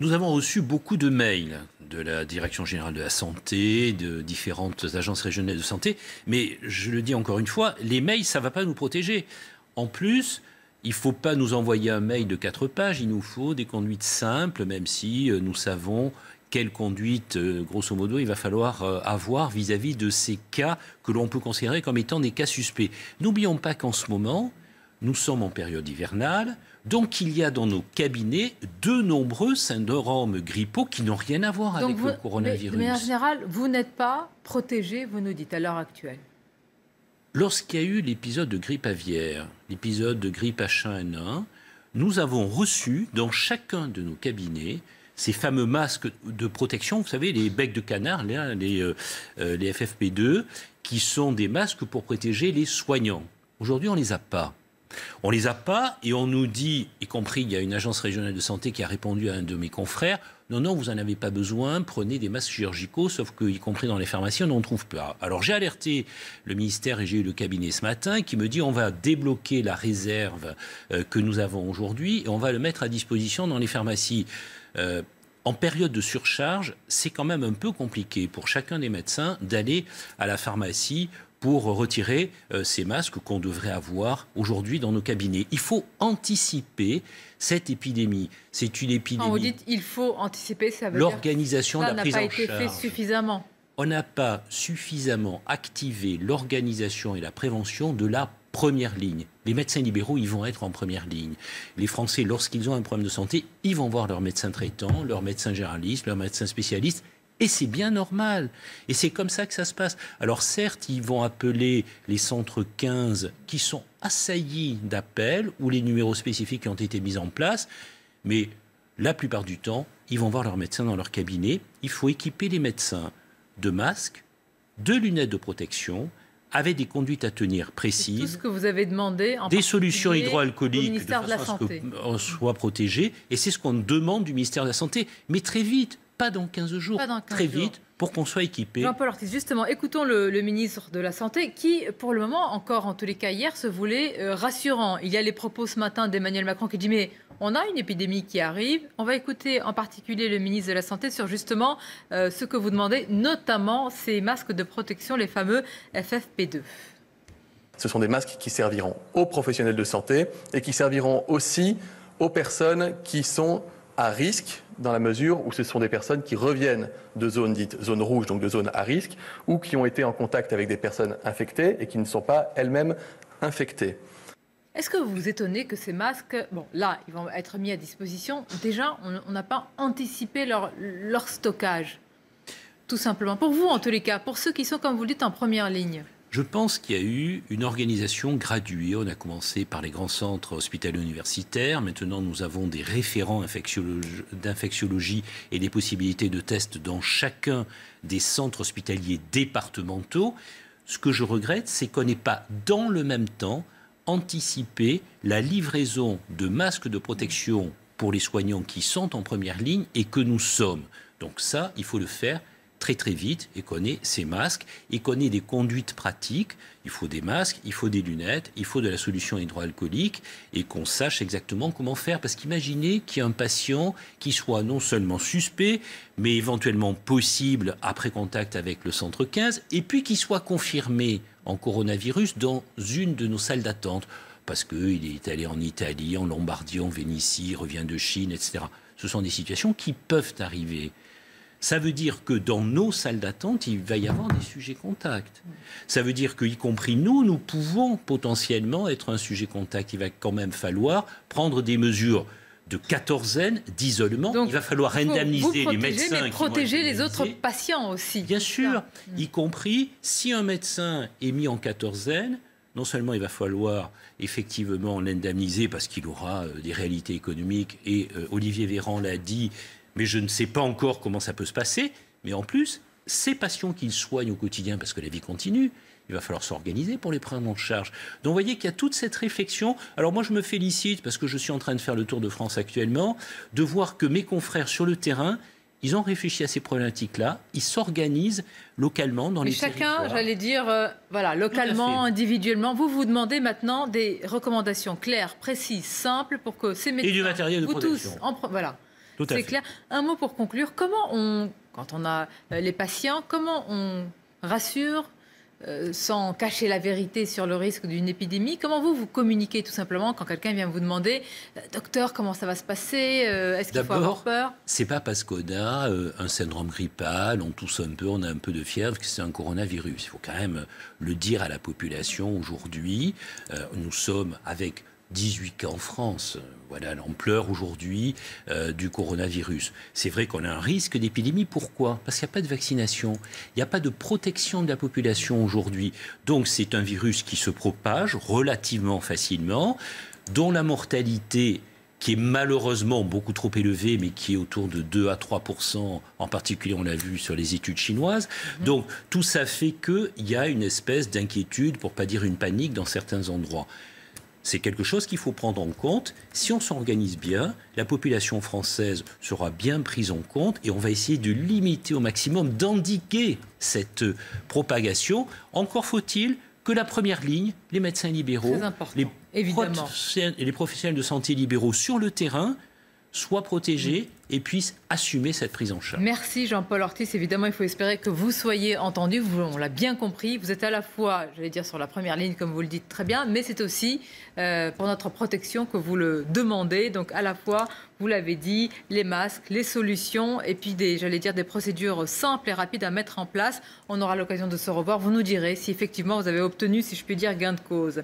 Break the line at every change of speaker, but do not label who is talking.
Nous avons reçu beaucoup de mails de la Direction générale de la santé, de différentes agences régionales de santé, mais je le dis encore une fois, les mails, ça ne va pas nous protéger. En plus, il ne faut pas nous envoyer un mail de 4 pages, il nous faut des conduites simples, même si nous savons quelle conduite, grosso modo, il va falloir avoir vis-à-vis de ces cas que l'on peut considérer comme étant des cas suspects. N'oublions pas qu'en ce moment, nous sommes en période hivernale, donc il y a dans nos cabinets de nombreux syndromes grippaux qui n'ont rien à voir avec le coronavirus.
Mais en général, vous n'êtes pas protégé, vous nous dites, à l'heure actuelle.
Lorsqu'il y a eu l'épisode de grippe aviaire, l'épisode de grippe H1N1, nous avons reçu dans chacun de nos cabinets ces fameux masques de protection, vous savez, les becs de canard, les FFP2, qui sont des masques pour protéger les soignants. Aujourd'hui, on ne les a pas. On ne les a pas et on nous dit, y compris il y a une agence régionale de santé qui a répondu à un de mes confrères, non, non, vous n'en avez pas besoin, prenez des masques chirurgicaux, sauf qu'y compris dans les pharmacies, on n'en trouve pas. Alors j'ai alerté le ministère et j'ai eu le cabinet ce matin qui me dit on va débloquer la réserve que nous avons aujourd'hui et on va le mettre à disposition dans les pharmacies. En période de surcharge, c'est quand même un peu compliqué pour chacun des médecins d'aller à la pharmacie pour retirer ces masques qu'on devrait avoir aujourd'hui dans nos cabinets. Il faut anticiper cette épidémie. C'est une épidémie.
Quand vous dites il faut anticiper, ça veut
l'organisation de la prise en charge.
Ça n'a pas été fait suffisamment.
On n'a pas suffisamment activé l'organisation et la prévention de la première ligne. Les médecins libéraux, ils vont être en première ligne. Les Français, lorsqu'ils ont un problème de santé, ils vont voir leur médecin traitant, leur médecin généraliste, leur médecin spécialiste. Et c'est bien normal. Et c'est comme ça que ça se passe. Alors certes, ils vont appeler les centres 15 qui sont assaillis d'appels ou les numéros spécifiques qui ont été mis en place. Mais la plupart du temps, ils vont voir leur médecin dans leur cabinet. Il faut équiper les médecins de masques, de lunettes de protection, avec des conduites à tenir précises.
Tout ce que vous avez demandé,
des solutions hydroalcooliques
de façon
à ce qu'on soit protégé. Et c'est ce qu'on demande du ministère de la Santé. Mais très vite. Pas dans 15 jours, très vite, pour qu'on soit équipé.
Jean-Paul Ortiz, justement, écoutons le ministre de la Santé qui, pour le moment, encore en tous les cas hier, se voulait rassurant. Il y a les propos ce matin d'Emmanuel Macron qui dit « mais on a une épidémie qui arrive ». On va écouter en particulier le ministre de la Santé sur justement ce que vous demandez, notamment ces masques de protection, les fameux FFP2.
Ce sont des masques qui serviront aux professionnels de santé et qui serviront aussi aux personnes qui sont à risque, dans la mesure où ce sont des personnes qui reviennent de zones dites zones rouges, donc de zones à risque, ou qui ont été en contact avec des personnes infectées et qui ne sont pas elles-mêmes infectées.
Est-ce que vous vous étonnez que ces masques, bon là, ils vont être mis à disposition, déjà, on n'a pas anticipé leur stockage, tout simplement. Pour vous, en tous les cas, pour ceux qui sont, comme vous le dites, en première ligne.
Je pense qu'il y a eu une organisation graduée. On a commencé par les grands centres hospitalo-universitaires. Maintenant, nous avons des référents d'infectiologie et des possibilités de tests dans chacun des centres hospitaliers départementaux. Ce que je regrette, c'est qu'on n'ait pas, dans le même temps, anticipé la livraison de masques de protection pour les soignants qui sont en première ligne et que nous sommes. Donc ça, il faut le faire très très vite et qu'on ait ces masques et qu'on ait des conduites pratiques. Il faut des masques, il faut des lunettes, il faut de la solution hydroalcoolique et qu'on sache exactement comment faire. Parce qu'imaginez qu'il y a un patient qui soit non seulement suspect, mais éventuellement possible après contact avec le centre 15 et puis qu'il soit confirmé en coronavirus dans une de nos salles d'attente. Parce qu'il est allé en Italie, en Lombardie, en Vénétie, revient de Chine, etc. Ce sont des situations qui peuvent arriver. Ça veut dire que dans nos salles d'attente, il va y avoir des sujets contacts. Ça veut dire qu'y compris nous pouvons potentiellement être un sujet contact. Il va quand même falloir prendre des mesures de quatorzaine, d'isolement. Il va falloir indemniser les médecins.
Mais protéger les autres patients aussi.
Bien sûr, y compris si un médecin est mis en quatorzaine, non seulement il va falloir effectivement l'indemniser parce qu'il aura des réalités économiques, et Olivier Véran l'a dit, mais je ne sais pas encore comment ça peut se passer. Mais en plus, ces patients qu'il soigne au quotidien, parce que la vie continue, il va falloir s'organiser pour les prendre en charge. Donc vous voyez qu'il y a toute cette réflexion. Alors moi, je me félicite, parce que je suis en train de faire le tour de France actuellement, de voir que mes confrères sur le terrain, ils ont réfléchi à ces problématiques-là, ils s'organisent localement dans les territoires.
Chacun, j'allais dire, voilà, localement, individuellement. Vous vous demandez maintenant des recommandations claires, précises, simples, pour que ces médecins,
et du matériel de protection.
Tous, voilà. C'est clair. Un mot pour conclure. Quand on a les patients, comment on rassure sans cacher la vérité sur le risque d'une épidémie? Comment vous communiquez tout simplement quand quelqu'un vient vous demander « Docteur, comment ça va se passer? Est-ce qu'il faut avoir peur ?»
C'est pas parce qu'on a un syndrome grippal, on tousse un peu, on a un peu de fièvre, que c'est un coronavirus. Il faut quand même le dire à la population aujourd'hui. Nous sommes avec 18 cas en France. Voilà l'ampleur aujourd'hui du coronavirus. C'est vrai qu'on a un risque d'épidémie. Pourquoi? Parce qu'il n'y a pas de vaccination. Il n'y a pas de protection de la population aujourd'hui. Donc c'est un virus qui se propage relativement facilement, dont la mortalité, qui est malheureusement beaucoup trop élevée, mais qui est autour de 2 à 3%, en particulier on l'a vu sur les études chinoises. Donc tout ça fait qu'il y a une espèce d'inquiétude, pour ne pas dire une panique, dans certains endroits. C'est quelque chose qu'il faut prendre en compte. Si on s'organise bien, la population française sera bien prise en compte et on va essayer de limiter au maximum, d'endiguer cette propagation. Encore faut-il que la première ligne, les médecins libéraux, les professionnels de santé libéraux sur le terrain soient protégés et puissent assumer cette prise en charge.
Merci Jean-Paul Ortis. Évidemment, il faut espérer que vous soyez entendu. On l'a bien compris. Vous êtes à la fois, j'allais dire, sur la première ligne, comme vous le dites très bien, mais c'est aussi pour notre protection que vous le demandez. Donc, à la fois, vous l'avez dit, les masques, les solutions et puis des procédures simples et rapides à mettre en place. On aura l'occasion de se revoir. Vous nous direz si effectivement vous avez obtenu, si je puis dire, gain de cause.